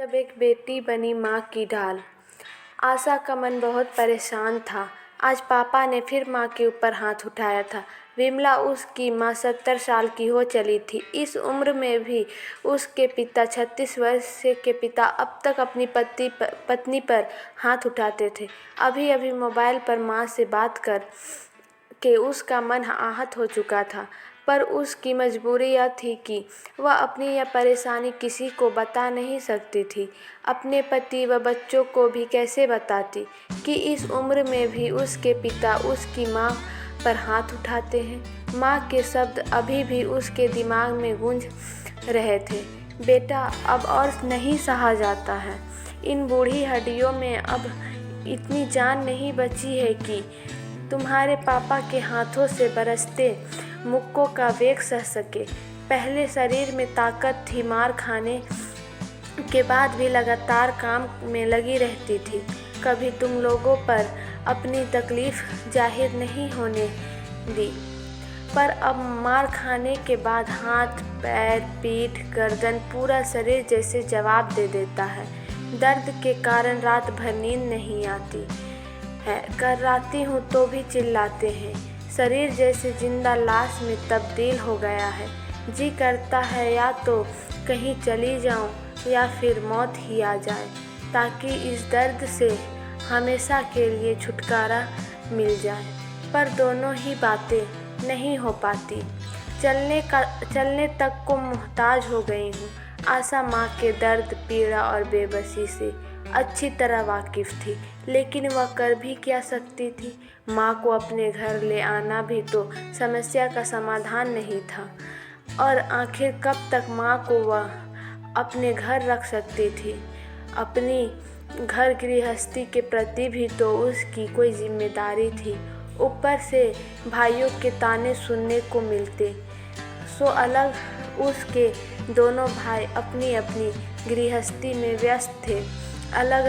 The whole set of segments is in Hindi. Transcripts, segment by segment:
जब एक बेटी बनी माँ की ढाल। आशा का मन बहुत परेशान था। आज पापा ने फिर माँ के ऊपर हाथ उठाया था। विमला उसकी माँ 70 साल की हो चली थी। इस उम्र में भी उसके पिता 36 वर्ष के पिता अब तक अपनी पत्नी पर हाथ उठाते थे। अभी अभी मोबाइल पर माँ से बात कर के उसका मन आहत हो चुका था, पर उसकी मजबूरी यह थी कि वह अपनी यह परेशानी किसी को बता नहीं सकती थी। अपने पति व बच्चों को भी कैसे बताती कि इस उम्र में भी उसके पिता उसकी माँ पर हाथ उठाते हैं। माँ के शब्द अभी भी उसके दिमाग में गूंज रहे थे। बेटा, अब और नहीं सहा जाता है। इन बूढ़ी हड्डियों में अब इतनी जान नहीं बची है कि तुम्हारे पापा के हाथों से बरसते मुक्कों का वेग सह सके। पहले शरीर में ताकत थी, मार खाने के बाद भी लगातार काम में लगी रहती थी। कभी तुम लोगों पर अपनी तकलीफ जाहिर नहीं होने दी, पर अब मार खाने के बाद हाथ, पैर, पीठ, गर्दन, पूरा शरीर जैसे जवाब दे देता है। दर्द के कारण रात भर नींद नहीं आती है। कराती हूँ तो भी चिल्लाते हैं। शरीर जैसे जिंदा लाश में तब्दील हो गया है। जी करता है या तो कहीं चली जाऊं या फिर मौत ही आ जाए, ताकि इस दर्द से हमेशा के लिए छुटकारा मिल जाए। पर दोनों ही बातें नहीं हो पाती। चलने तक को मुहताज हो गई हूँ। आशा माँ के दर्द, पीड़ा और बेबसी से अच्छी तरह वाकिफ थी, लेकिन वह कर भी क्या सकती थी। माँ को अपने घर ले आना भी तो समस्या का समाधान नहीं था, और आखिर कब तक माँ को वह अपने घर रख सकती थी। अपनी घर गृहस्थी के प्रति भी तो उसकी कोई जिम्मेदारी थी। ऊपर से भाइयों के ताने सुनने को मिलते। सो अलग उसके दोनों भाई अपनी अपनी गृहस्थी में व्यस्त थे। अलग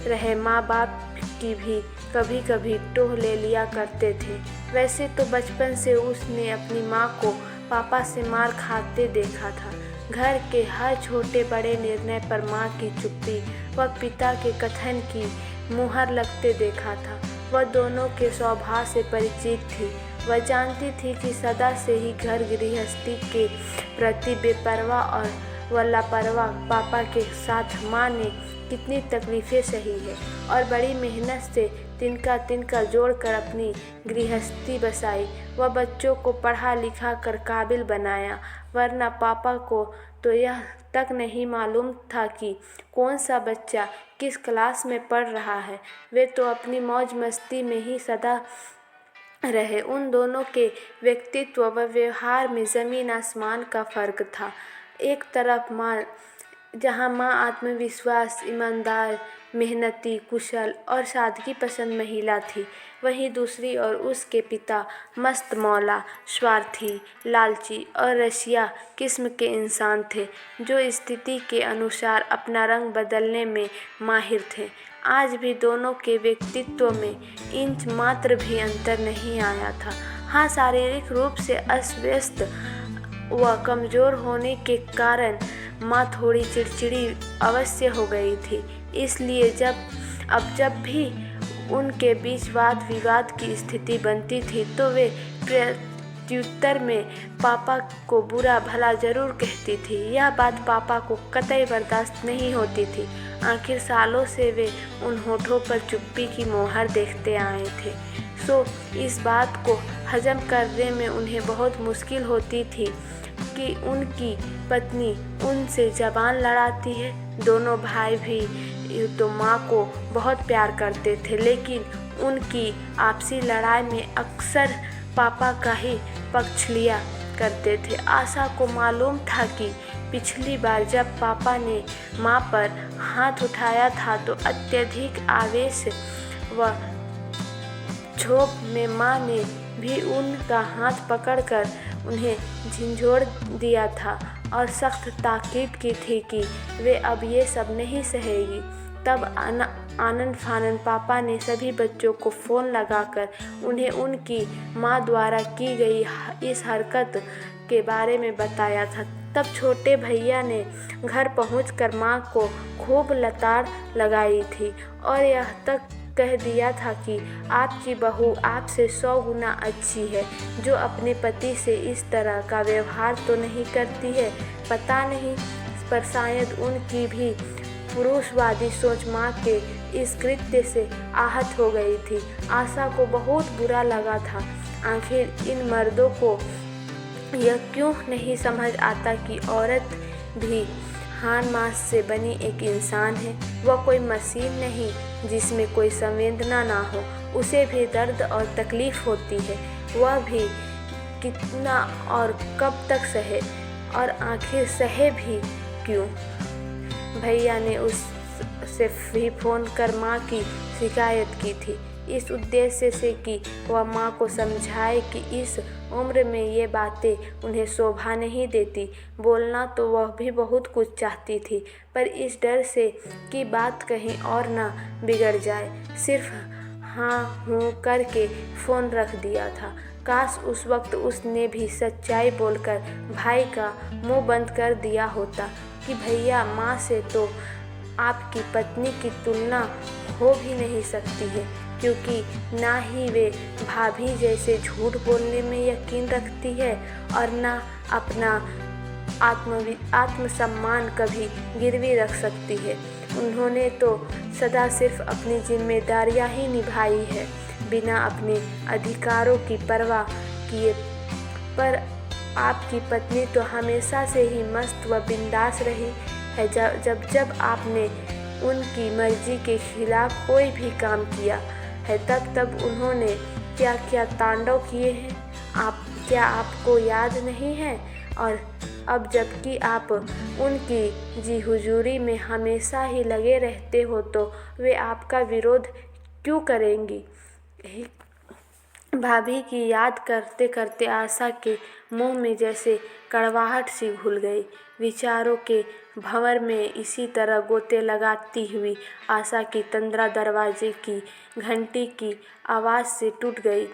रहे माँ बाप की भी कभी कभी टोह ले लिया करते थे। वैसे तो बचपन से उसने अपनी माँ को पापा से मार खाते देखा था। घर के हर छोटे बड़े निर्णय पर माँ की चुप्पी व पिता के कथन की मुहर लगते देखा था। वह दोनों के स्वभाव से परिचित थी। वह जानती थी कि सदा से ही घर गृहस्थी के प्रति बेपरवाह और लापरवाह पापा के साथ माँ ने कितनी तकलीफ़ें सही है, और बड़ी मेहनत से तिनका जोड़कर अपनी गृहस्थी बसाई। वह बच्चों को पढ़ा लिखा कर काबिल बनाया, वरना पापा को तो यह तक नहीं मालूम था कि कौन सा बच्चा किस क्लास में पढ़ रहा है। वे तो अपनी मौज मस्ती में ही सदा रहे। उन दोनों के व्यक्तित्व व व्यवहार में ज़मीन आसमान का फ़र्क था। एक तरफ जहाँ माँ आत्मविश्वास, ईमानदार, मेहनती, कुशल और सादगी पसंद महिला थी, वहीं दूसरी ओर उसके पिता मस्त मौला, स्वार्थी, लालची और रसिया किस्म के इंसान थे, जो स्थिति के अनुसार अपना रंग बदलने में माहिर थे। आज भी दोनों के व्यक्तित्व में इंच मात्र भी अंतर नहीं आया था। हाँ, शारीरिक रूप से अस्त-व्यस्त व कमज़ोर होने के कारण माँ थोड़ी चिड़चिड़ी अवश्य हो गई थी। इसलिए जब भी उनके बीच वाद विवाद की स्थिति बनती थी, तो वे प्रत्युत्तर में पापा को बुरा भला जरूर कहती थी। यह बात पापा को कतई बर्दाश्त नहीं होती थी। आखिर सालों से वे उन होठों पर चुप्पी की मोहर देखते आए थे। सो इस बात को हजम करने में उन्हें बहुत मुश्किल होती थी कि उनकी पत्नी उनसे ज़बान लड़ाती है। दोनों भाई भी तो माँ को बहुत प्यार करते थे, लेकिन उनकी आपसी लड़ाई में अक्सर पापा का ही पक्ष लिया करते थे। आशा को मालूम था कि पिछली बार जब पापा ने माँ पर हाथ उठाया था तो अत्यधिक आवेश व क्षोभ में माँ ने भी उनका हाथ पकड़कर उन्हें झिंझोड़ दिया था और सख्त ताकीद की थी कि वे अब ये सब नहीं सहेगी। तब आनन फानन पापा ने सभी बच्चों को फ़ोन लगाकर उन्हें उनकी माँ द्वारा की गई इस हरकत के बारे में बताया था, तब छोटे भैया ने घर पहुंचकर माँ को खूब लताड़ लगाई थी और यह तक कह दिया था कि आपकी बहू आपसे 100 गुना अच्छी है, जो अपने पति से इस तरह का व्यवहार तो नहीं करती है। पता नहीं, पर शायद उनकी भी पुरुषवादी सोच माँ के इस कृत्य से आहत हो गई थी। आशा को बहुत बुरा लगा था। आखिर इन मर्दों को यह क्यों नहीं समझ आता कि औरत भी हाड़ मांस से बनी एक इंसान है। वह कोई मशीन नहीं जिसमें कोई संवेदना ना हो। उसे भी दर्द और तकलीफ होती है। वह भी कितना और कब तक सहे, और आखिर सहे भी क्यों। भैया ने उससे भी फ़ोन कर माँ की शिकायत की थी, इस उद्देश्य से कि वह माँ को समझाए कि इस उम्र में ये बातें उन्हें शोभा नहीं देती। बोलना तो वह भी बहुत कुछ चाहती थी, पर इस डर से कि बात कहीं और ना बिगड़ जाए, सिर्फ हाँ हूँ करके फ़ोन रख दिया था। काश उस वक्त उसने भी सच्चाई बोलकर भाई का मुंह बंद कर दिया होता कि भैया, माँ से तो आपकी पत्नी की तुलना हो भी नहीं सकती है, क्योंकि ना ही वे भाभी जैसे झूठ बोलने में यकीन रखती है और ना अपना आत्मसम्मान कभी गिरवी रख सकती है। उन्होंने तो सदा सिर्फ अपनी जिम्मेदारियां ही निभाई है, बिना अपने अधिकारों की परवाह किए। पर आपकी पत्नी तो हमेशा से ही मस्त व बिंदास रही है। जब आपने उनकी मर्जी के खिलाफ कोई भी काम किया है, तब उन्होंने क्या क्या तांडव किए हैं, क्या आपको याद नहीं है। और अब जबकि आप उनकी जी हुजूरी में हमेशा ही लगे रहते हो, तो वे आपका विरोध क्यों करेंगी। भाभी की याद करते करते आशा के मुंह में जैसे कड़वाहट सी घुल गई। विचारों के भंवर में इसी तरह गोते लगाती हुई आशा की तंद्रा दरवाजे की घंटी की आवाज़ से टूट गई।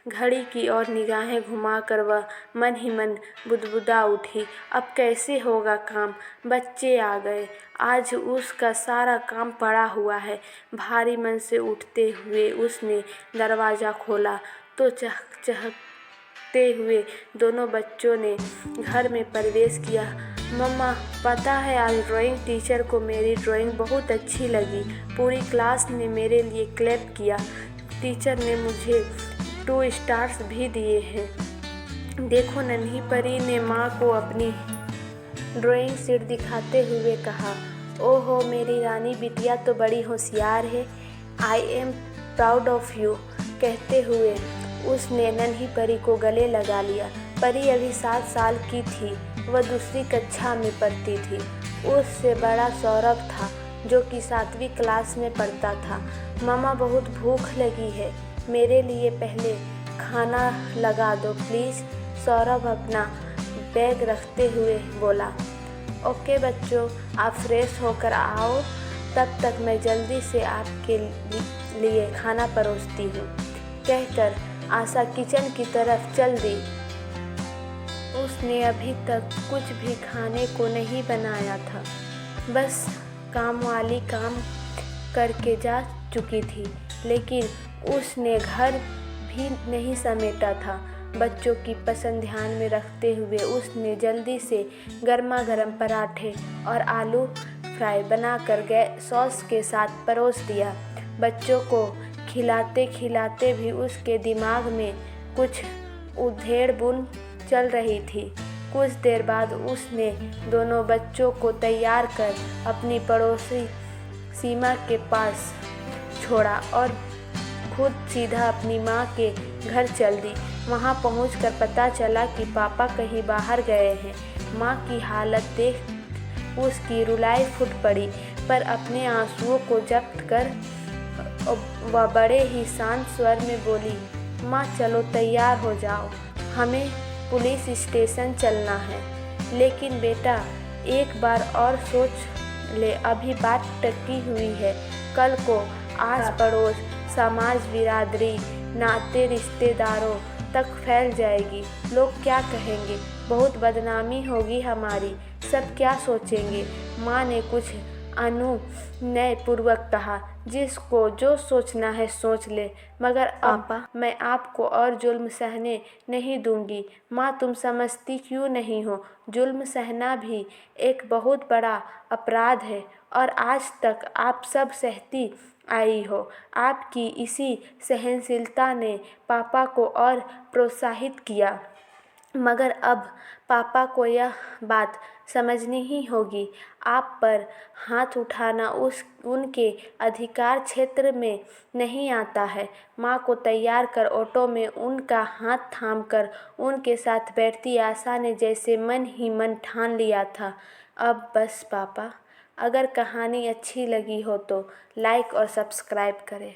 घड़ी की ओर निगाहें घुमाकर वह मन ही मन बुदबुदा उठी, अब कैसे होगा काम। बच्चे आ गए, आज उसका सारा काम पड़ा हुआ है। भारी मन से उठते हुए उसने दरवाज़ा खोला तो चहकते हुए दोनों बच्चों ने घर में प्रवेश किया। मम्मा, पता है आज ड्राइंग टीचर को मेरी ड्राइंग बहुत अच्छी लगी। पूरी क्लास ने मेरे लिए क्लैप किया। टीचर ने मुझे 2 स्टार्स भी दिए हैं। देखो, नन्ही परी ने माँ को अपनी ड्राइंग शीट दिखाते हुए कहा। ओहो, मेरी रानी बिटिया तो बड़ी होशियार है। I am proud of you. कहते हुए उसने नन्ही परी को गले लगा लिया। परी अभी 7 साल की थी। वह दूसरी कक्षा में पढ़ती थी। उससे बड़ा सौरभ था, जो कि 7वीं क्लास में पढ़ता था। मामा, बहुत भूख लगी है, मेरे लिए पहले खाना लगा दो प्लीज़। सौरभ अपना बैग रखते हुए बोला। ओके बच्चों, आप फ्रेश होकर आओ, तब तक मैं जल्दी से आपके लिए खाना परोसती हूँ, कहकर आशा किचन की तरफ चल दी। उसने अभी तक कुछ भी खाने को नहीं बनाया था, बस कामवाली काम करके जा चुकी थी, लेकिन उसने घर भी नहीं समेटा था। बच्चों की पसंद ध्यान में रखते हुए उसने जल्दी से गर्मा गर्म पराठे और आलू फ्राई बनाकर सॉस के साथ परोस दिया। बच्चों को खिलाते खिलाते भी उसके दिमाग में कुछ उधेड़-बुन चल रही थी। कुछ देर बाद उसने दोनों बच्चों को तैयार कर अपनी पड़ोसी सीमा के पास छोड़ा और खुद सीधा अपनी माँ के घर चल दी। वहाँ पहुँचकर पता चला कि पापा कहीं बाहर गए हैं। माँ की हालत देख उसकी रुलाई फूट पड़ी, पर अपने आंसुओं को जब्त कर वह बड़े ही शांत स्वर में बोली, माँ चलो तैयार हो जाओ, हमें पुलिस स्टेशन चलना है। लेकिन बेटा, एक बार और सोच ले, अभी बात टकी हुई है, कल को आस पड़ोस, समाज, बिरादरी, नाते रिश्तेदारों तक फैल जाएगी। लोग क्या कहेंगे। बहुत बदनामी होगी हमारी, सब क्या सोचेंगे। माँ ने कुछ अनुनयपूर्वक कहा, जिसको जो सोचना है सोच ले, मगर अब मैं आपको और जुल्म सहने नहीं दूंगी। माँ, तुम समझती क्यों नहीं हो, जुल्म सहना भी एक बहुत बड़ा अपराध है और आज तक आप सब सहती आई हो। आपकी इसी सहनशीलता ने पापा को और प्रोत्साहित किया, मगर अब पापा को यह बात समझनी ही होगी। आप पर हाथ उठाना उनके अधिकार क्षेत्र में नहीं आता है। माँ को तैयार कर ऑटो में उनका हाथ थामकर उनके साथ बैठती आशा ने जैसे मन ही मन ठान लिया था, अब बस पापा। अगर कहानी अच्छी लगी हो तो लाइक और सब्सक्राइब करें।